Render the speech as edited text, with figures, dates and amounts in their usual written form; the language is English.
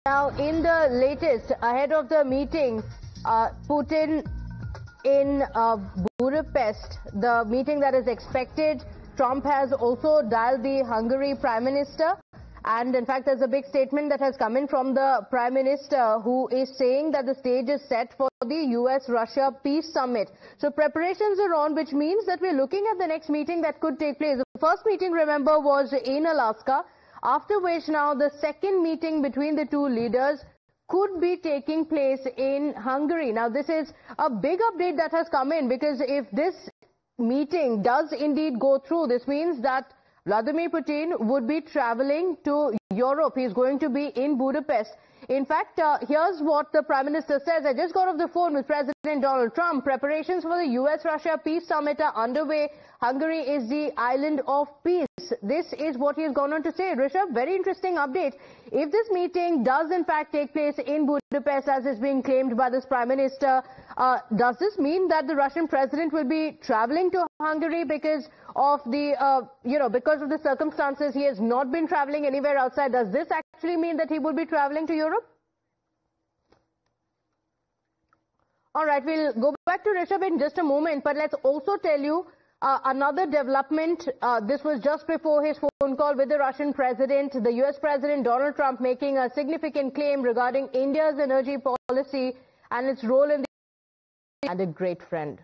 Now, in the latest, ahead of the meeting, Putin in Budapest, the meeting that is expected, Trump has also dialed the Hungary Prime Minister. And in fact, there's a big statement that has come in from the Prime Minister, who is saying that the stage is set for the US-Russia Peace Summit. So preparations are on, which means that we're looking at the next meeting that could take place. The first meeting, remember, was in Alaska, after which now the second meeting between the two leaders could be taking place in Hungary. Now, this is a big update that has come in, because if this meeting does indeed go through, this means that Vladimir Putin would be traveling to Europe. He's going to be in Budapest. In fact, here's what the Prime Minister says. I just got off the phone with President Donald Trump. Preparations for the US-Russia Peace Summit are underway. Hungary is the island of peace. This is what he has gone on to say. Rishabh, very interesting update. If this meeting does in fact take place in Budapest, as is being claimed by this Prime Minister, does this mean that the Russian president will be traveling to Hungary because of the, because of the circumstances? He has not been traveling anywhere outside. Does this actually mean that he will be traveling to Europe? All right, we'll go back to Rishabh in just a moment, but let's also tell you another development. This was just before his phone call with the Russian president, the US President Donald Trump making a significant claim regarding India's energy policy and its role in the and a great friend.